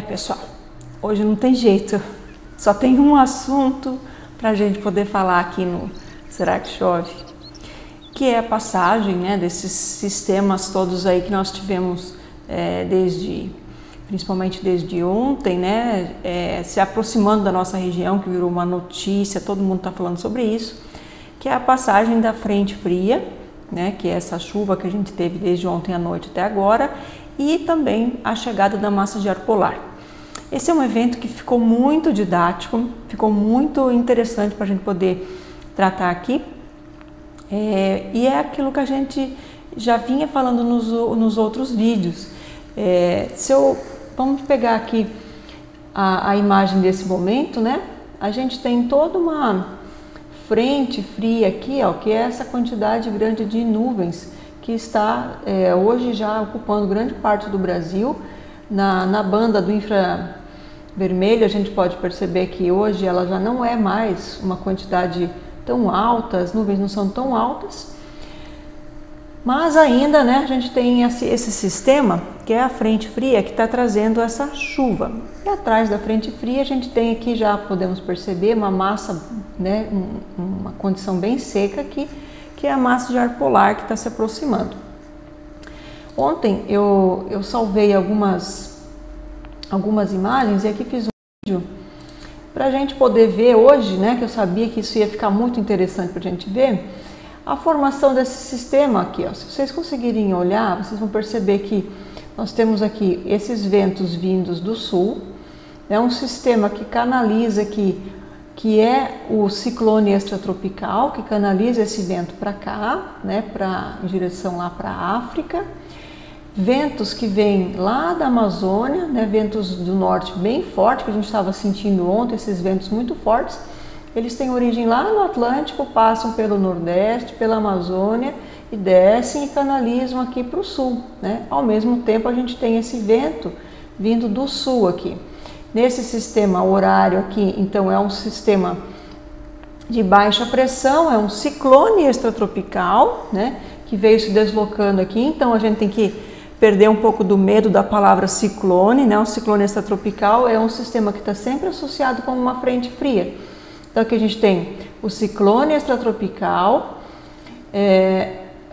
Pessoal, hoje não tem jeito, só tem um assunto para a gente poder falar aqui no Será que Chove? Que é a passagem, né, desses sistemas todos aí que nós tivemos principalmente desde ontem, né, se aproximando da nossa região, que virou uma notícia, todo mundo está falando sobre isso, que é a passagem da frente fria, né, que é essa chuva que a gente teve desde ontem à noite até agora, e também a chegada da massa de ar polar. Esse é um evento que ficou muito didático, ficou muito interessante para a gente poder tratar aqui, e é aquilo que a gente já vinha falando nos outros vídeos. Vamos pegar aqui a imagem desse momento, né? A gente tem toda uma frente fria aqui, ó, que é essa quantidade grande de nuvens que está hoje já ocupando grande parte do Brasil. Na banda do infravermelho a gente pode perceber que hoje ela já não é mais uma quantidade tão alta, as nuvens não são tão altas, mas ainda, né, a gente tem esse sistema que é a frente fria que está trazendo essa chuva. E atrás da frente fria a gente tem aqui, já podemos perceber, uma massa, né, uma condição bem seca aqui, que é a massa de ar polar que está se aproximando. Ontem eu salvei algumas imagens e aqui fiz um vídeo para a gente poder ver hoje, né, que eu sabia que isso ia ficar muito interessante para a gente ver, a formação desse sistema aqui. Ó. Se vocês conseguirem olhar, vocês vão perceber que nós temos aqui esses ventos vindos do sul, é um sistema que canaliza aqui, que é o ciclone extratropical, que canaliza esse vento para cá, né, em direção lá para a África. Ventos que vêm lá da Amazônia, né, ventos do norte bem fortes, que a gente estava sentindo ontem, esses ventos muito fortes. Eles têm origem lá no Atlântico, passam pelo Nordeste, pela Amazônia e descem e canalizam aqui para o sul, né? Ao mesmo tempo a gente tem esse vento vindo do sul aqui. Nesse sistema horário aqui, então, é um sistema de baixa pressão, é um ciclone extratropical, né, que veio se deslocando aqui. Então a gente tem que perder um pouco do medo da palavra ciclone, né? Um ciclone extratropical é um sistema que está sempre associado com uma frente fria. Então aqui a gente tem o ciclone extratropical,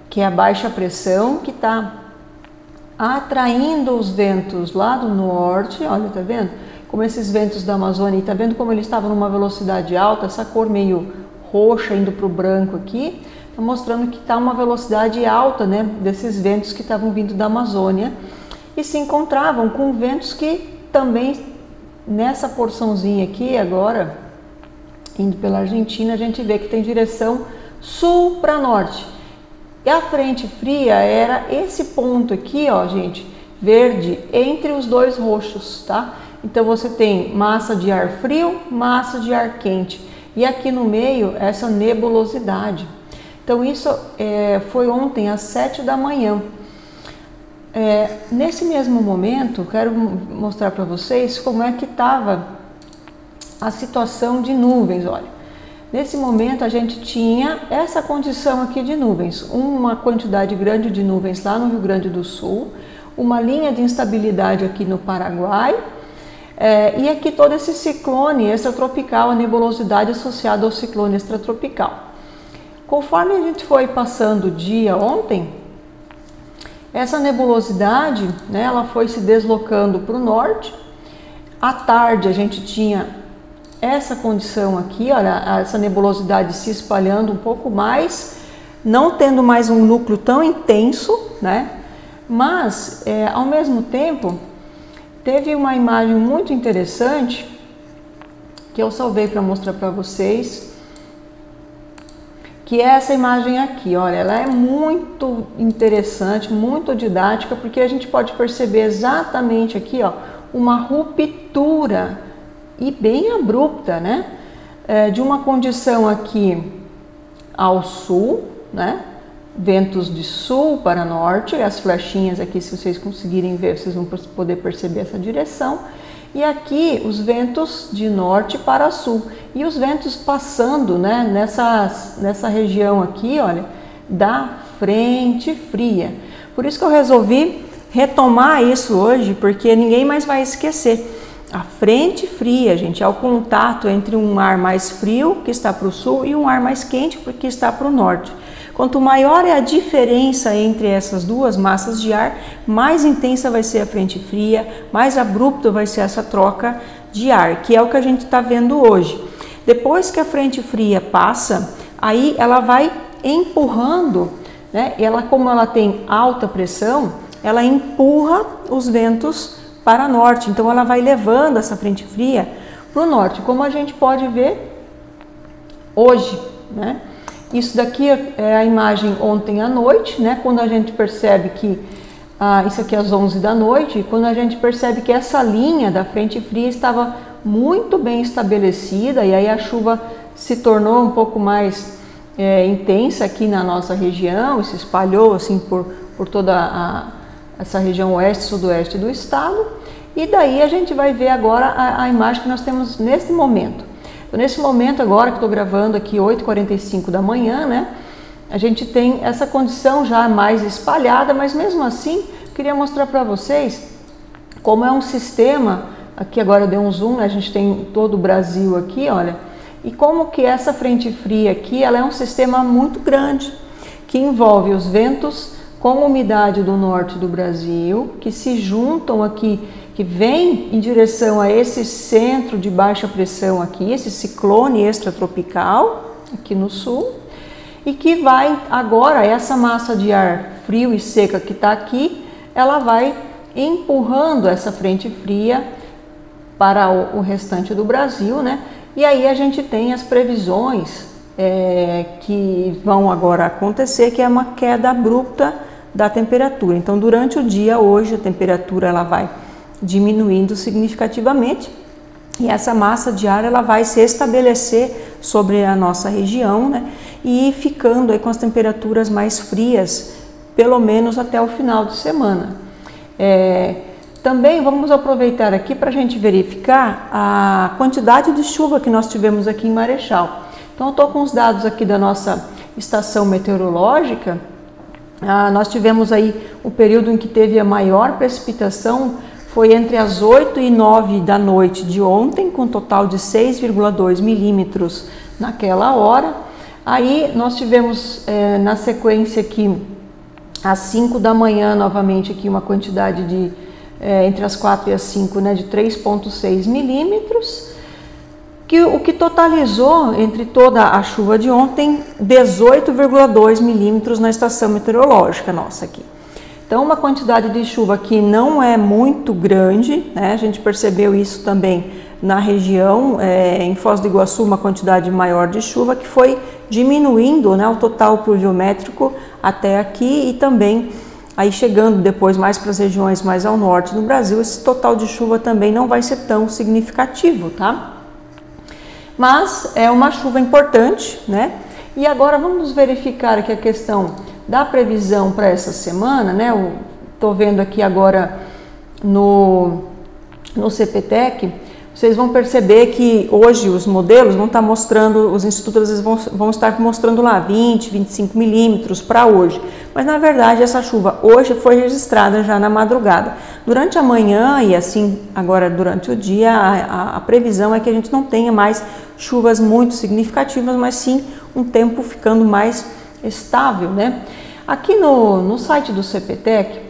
que é a baixa pressão, que está atraindo os ventos lá do norte. Olha, tá vendo? Como esses ventos da Amazônia, tá vendo como eles estavam numa velocidade alta, essa cor meio roxa indo para o branco aqui, tá mostrando que está uma velocidade alta, né, desses ventos que estavam vindo da Amazônia e se encontravam com ventos que também nessa porçãozinha aqui agora, indo pela Argentina, a gente vê que tem direção sul para norte. E a frente fria era esse ponto aqui, ó, gente, verde, entre os dois roxos, tá? Então você tem massa de ar frio, massa de ar quente. E aqui no meio, essa nebulosidade. Então isso foi ontem às 7 da manhã. Nesse mesmo momento, quero mostrar para vocês como é que estava a situação de nuvens. Olha, nesse momento a gente tinha essa condição aqui de nuvens, uma quantidade grande de nuvens lá no Rio Grande do Sul, uma linha de instabilidade aqui no Paraguai, e aqui todo esse ciclone extratropical, a nebulosidade associada ao ciclone extratropical. Conforme a gente foi passando o dia ontem, essa nebulosidade, né, ela foi se deslocando para o norte. À tarde a gente tinha essa condição aqui, olha, essa nebulosidade se espalhando um pouco mais, não tendo mais um núcleo tão intenso, né? Mas, ao mesmo tempo, teve uma imagem muito interessante que eu salvei para mostrar para vocês, que é essa imagem aqui. Olha, ela é muito interessante, muito didática, porque a gente pode perceber exatamente aqui, ó, uma ruptura e bem abrupta, né, de uma condição aqui ao sul, né, ventos de sul para norte, as flechinhas aqui, se vocês conseguirem ver, vocês vão poder perceber essa direção, E aqui os ventos de norte para sul. E os ventos passando, né, nessa região aqui, olha, da frente fria. Por isso que eu resolvi retomar isso hoje, porque ninguém mais vai esquecer. A frente fria, gente, é o contato entre um ar mais frio, que está para o sul, e um ar mais quente, que está para o norte. Quanto maior é a diferença entre essas duas massas de ar, mais intensa vai ser a frente fria, mais abrupto vai ser essa troca de ar, que é o que a gente está vendo hoje. Depois que a frente fria passa, aí ela vai empurrando, né? Como ela tem alta pressão, ela empurra os ventos para norte, então ela vai levando essa frente fria para o norte, como a gente pode ver hoje, né? Isso daqui é a imagem ontem à noite, né? Quando a gente percebe que, isso aqui é às 11 da noite, quando a gente percebe que essa linha da frente fria estava muito bem estabelecida, e aí a chuva se tornou um pouco mais intensa aqui na nossa região, e se espalhou assim por toda essa região oeste e sudoeste do estado. E daí a gente vai ver agora a imagem que nós temos nesse momento. Então, nesse momento agora que estou gravando aqui 8h45 da manhã, né, a gente tem essa condição já mais espalhada, mas mesmo assim eu queria mostrar para vocês como é um sistema. Aqui agora eu dei um zoom, né, a gente tem todo o Brasil aqui, olha, e como que essa frente fria aqui, ela é um sistema muito grande, que envolve os ventos com umidade do norte do Brasil, que se juntam aqui, que vem em direção a esse centro de baixa pressão aqui, esse ciclone extratropical aqui no sul, e que vai agora, essa massa de ar frio e seca que está aqui, ela vai empurrando essa frente fria para o restante do Brasil, né? E aí a gente tem as previsões que vão agora acontecer, que é uma queda abrupta da temperatura. Então, durante o dia hoje, a temperatura ela vai diminuindo significativamente, e essa massa de ar ela vai se estabelecer sobre a nossa região, né? E ficando aí com as temperaturas mais frias, pelo menos até o final de semana. Também vamos aproveitar aqui para a gente verificar a quantidade de chuva que nós tivemos aqui em Marechal. Então, eu estou com os dados aqui da nossa estação meteorológica. Nós tivemos aí o período em que teve a maior precipitação, foi entre as 8 e 9 da noite de ontem, com um total de 6,2 milímetros naquela hora. Aí nós tivemos na sequência aqui, às 5 da manhã, novamente aqui uma quantidade de, entre as 4 e as 5, né, de 3,6 milímetros. O que totalizou, entre toda a chuva de ontem, 18,2 milímetros na estação meteorológica nossa aqui. Então, uma quantidade de chuva que não é muito grande, né? A gente percebeu isso também na região, em Foz do Iguaçu, uma quantidade maior de chuva que foi diminuindo, né, o total pluviométrico até aqui, e também aí chegando depois mais para as regiões mais ao norte do Brasil, esse total de chuva também não vai ser tão significativo, tá? Mas é uma chuva importante, né? E agora vamos verificar aqui a questão da previsão para essa semana, né? Eu tô vendo aqui agora no CPTEC, vocês vão perceber que hoje os modelos vão estar mostrando, os institutos vão estar mostrando lá 20, 25 milímetros para hoje. Mas na verdade essa chuva hoje foi registrada já na madrugada. Durante a manhã e assim agora durante o dia, a previsão é que a gente não tenha mais chuvas muito significativas, mas sim um tempo ficando mais estável, né? Aqui no site do CPTEC,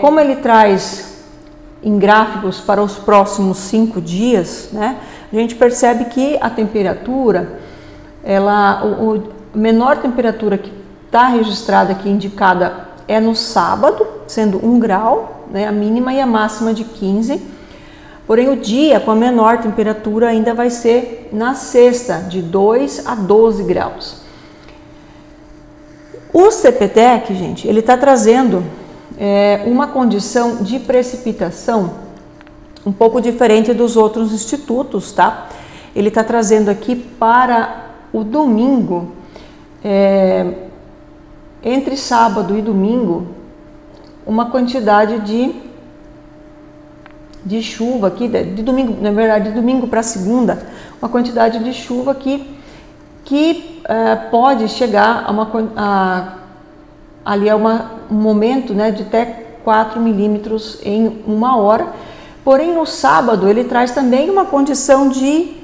como ele traz em gráficos para os próximos 5 dias, né, a gente percebe que a temperatura, a menor temperatura que está registrada aqui, indicada, é no sábado, sendo 1 grau, né, a mínima, e a máxima de 15. Porém, o dia com a menor temperatura ainda vai ser na sexta, de 2 a 12 graus. O CPTEC, gente, ele está trazendo uma condição de precipitação um pouco diferente dos outros institutos, tá? Ele está trazendo aqui para o domingo, entre sábado e domingo, uma quantidade de de chuva aqui, de domingo, na verdade, de domingo para segunda, uma quantidade de chuva que pode chegar um momento, né, de até 4 milímetros em uma hora. Porém, no sábado ele traz também uma condição de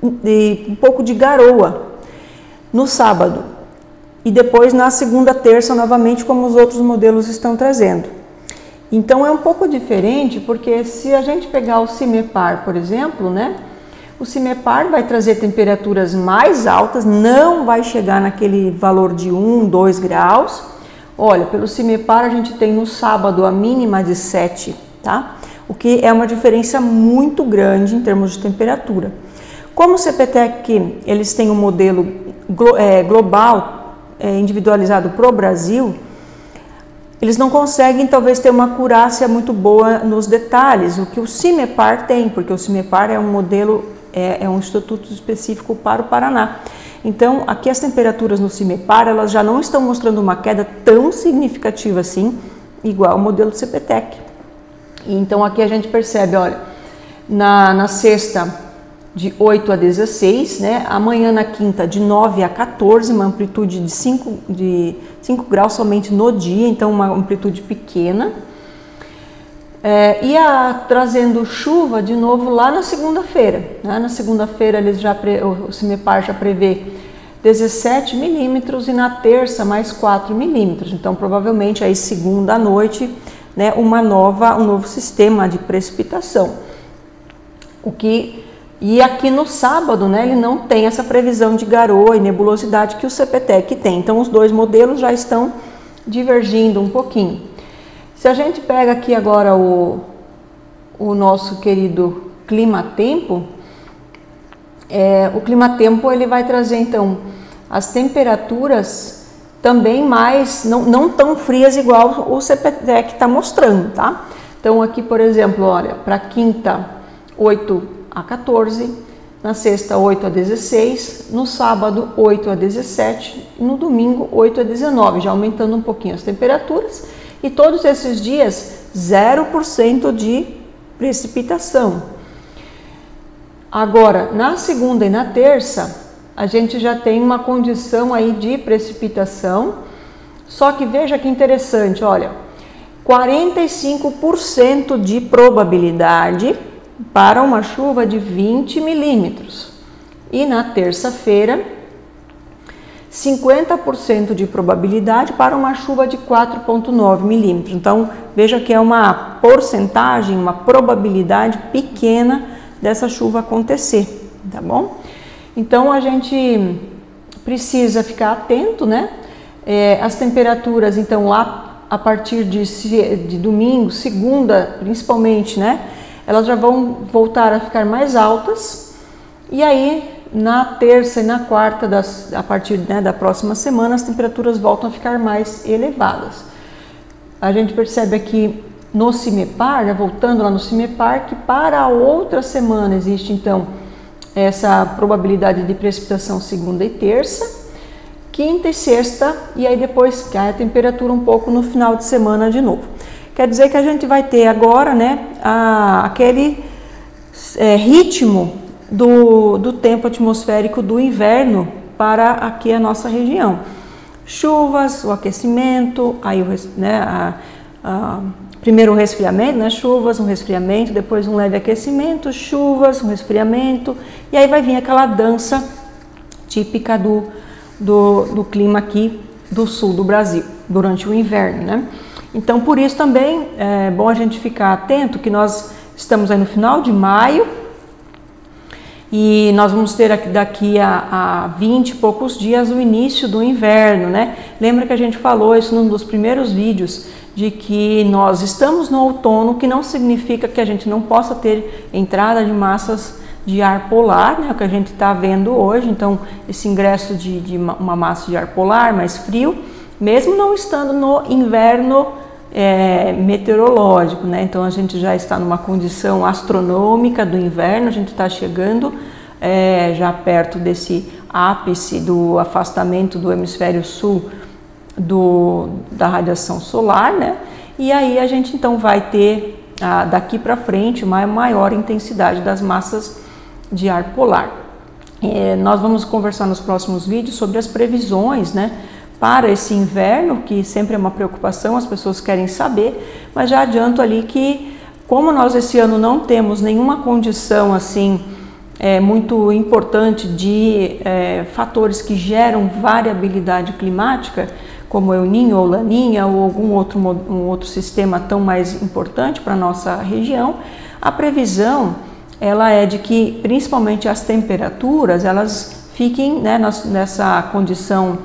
um pouco de garoa no sábado e depois na segunda, terça novamente, como os outros modelos estão trazendo. Então é um pouco diferente, porque se a gente pegar o CIMEPAR, por exemplo, né, o CIMEPAR vai trazer temperaturas mais altas, não vai chegar naquele valor de 1, 2 graus. Olha, pelo CIMEPAR a gente tem no sábado a mínima de 7, tá? O que é uma diferença muito grande em termos de temperatura. Como o CPTEC, eles têm um modelo global, individualizado para o Brasil, eles não conseguem talvez ter uma acurácia muito boa nos detalhes, o que o CIMEPAR tem, porque o CIMEPAR é um modelo, é um instituto específico para o Paraná. Então, aqui as temperaturas no CIMEPAR, elas já não estão mostrando uma queda tão significativa assim, igual ao modelo do CPTEC. Então, aqui a gente percebe, olha, na sexta de 8 a 16, né? Amanhã na quinta de 9 a 14, uma amplitude de 5 graus somente no dia, então uma amplitude pequena. Trazendo chuva de novo lá na segunda-feira. Né? Na segunda-feira o CIMEPAR já prevê 17 milímetros e na terça mais 4 milímetros. Então provavelmente aí segunda à noite, né, um novo sistema de precipitação. E aqui no sábado, né, ele não tem essa previsão de garoa e nebulosidade que o CPTEC tem. Então os dois modelos já estão divergindo um pouquinho. Se a gente pega aqui agora o nosso querido clima-tempo, o clima-tempo ele vai trazer então as temperaturas também mais, não tão frias igual o CPTEC está mostrando, tá? Então aqui, por exemplo, olha, para quinta 8 a 14, na sexta 8 a 16, no sábado 8 a 17 e no domingo 8 a 19, já aumentando um pouquinho as temperaturas. E todos esses dias 0% de precipitação. Agora, na segunda e na terça, a gente já tem uma condição aí de precipitação, só que veja que interessante, olha, 45% de probabilidade para uma chuva de 20 milímetros. E na terça-feira, 50% de probabilidade para uma chuva de 4,9 milímetros. Então, veja que é uma porcentagem, uma probabilidade pequena dessa chuva acontecer, tá bom? Então, a gente precisa ficar atento, né? As temperaturas, então, lá a partir de domingo, segunda, principalmente, né? Elas já vão voltar a ficar mais altas. E aí, na terça e na quarta, a partir, né, da próxima semana, as temperaturas voltam a ficar mais elevadas. A gente percebe aqui no CIMEPAR, né, voltando lá no CIMEPAR, que para a outra semana existe então essa probabilidade de precipitação segunda e terça, quinta e sexta, e aí depois cai a temperatura um pouco no final de semana de novo. Quer dizer que a gente vai ter agora, né, aquele ritmo do tempo atmosférico do inverno para aqui a nossa região. Chuvas, o aquecimento, aí primeiro o resfriamento, né? Chuvas, um resfriamento, depois um leve aquecimento, chuvas, um resfriamento, e aí vai vir aquela dança típica do clima aqui do sul do Brasil, durante o inverno, né? Então, por isso também é bom a gente ficar atento que nós estamos aí no final de maio, e nós vamos ter daqui a 20 e poucos dias o início do inverno, né? Lembra que a gente falou isso num dos primeiros vídeos, de que nós estamos no outono, que não significa que a gente não possa ter entrada de massas de ar polar, né? O que a gente está vendo hoje, então esse ingresso de uma massa de ar polar mais frio, mesmo não estando no inverno meteorológico, né? Então a gente já está numa condição astronômica do inverno, a gente está chegando já perto desse ápice do afastamento do hemisfério sul da radiação solar, né? e aí a gente então vai ter daqui para frente uma maior intensidade das massas de ar polar. Nós vamos conversar nos próximos vídeos sobre as previsões, né, para esse inverno, que sempre é uma preocupação, as pessoas querem saber, mas já adianto ali que, como nós esse ano não temos nenhuma condição assim muito importante de fatores que geram variabilidade climática, como El Niño ou Laninha ou algum outro sistema tão mais importante para a nossa região, a previsão ela é de que principalmente as temperaturas elas fiquem, né, nessa condição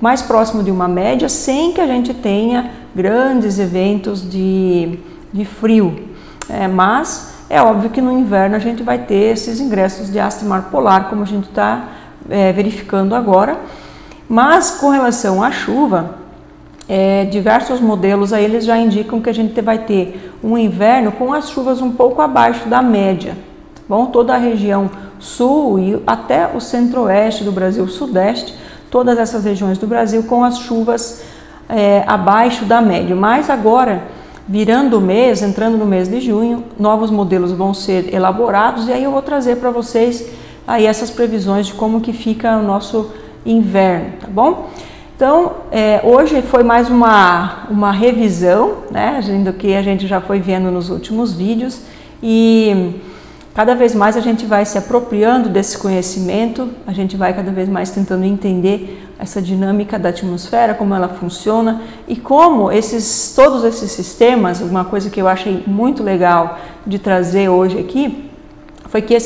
mais próximo de uma média, sem que a gente tenha grandes eventos de frio. Mas é óbvio que no inverno a gente vai ter esses ingressos de ácido mar polar, como a gente está verificando agora. Mas com relação à chuva, diversos modelos aí eles já indicam que a gente vai ter um inverno com as chuvas um pouco abaixo da média. Tá bom? Toda a região sul e até o centro-oeste do Brasil, sudeste, todas essas regiões do Brasil com as chuvas abaixo da média. Mas agora, virando o mês, entrando no mês de junho, novos modelos vão ser elaborados e aí eu vou trazer para vocês aí essas previsões de como que fica o nosso inverno, tá bom? Então, hoje foi mais uma revisão, né, do que a gente já foi vendo nos últimos vídeos, e cada vez mais a gente vai se apropriando desse conhecimento, a gente vai cada vez mais tentando entender essa dinâmica da atmosfera, como ela funciona e como todos esses sistemas, uma coisa que eu achei muito legal de trazer hoje aqui, foi que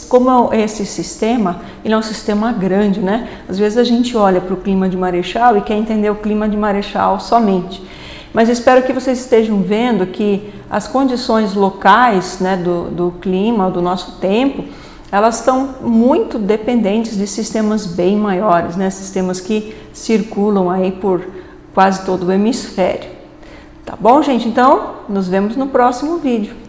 como esse sistema, ele é um sistema grande, né? Às vezes a gente olha para o clima de Marechal e quer entender o clima de Marechal somente. Mas espero que vocês estejam vendo que as condições locais, né, do clima, do nosso tempo, elas estão muito dependentes de sistemas bem maiores, né? Sistemas que circulam aí por quase todo o hemisfério. Tá bom, gente? Então, nos vemos no próximo vídeo.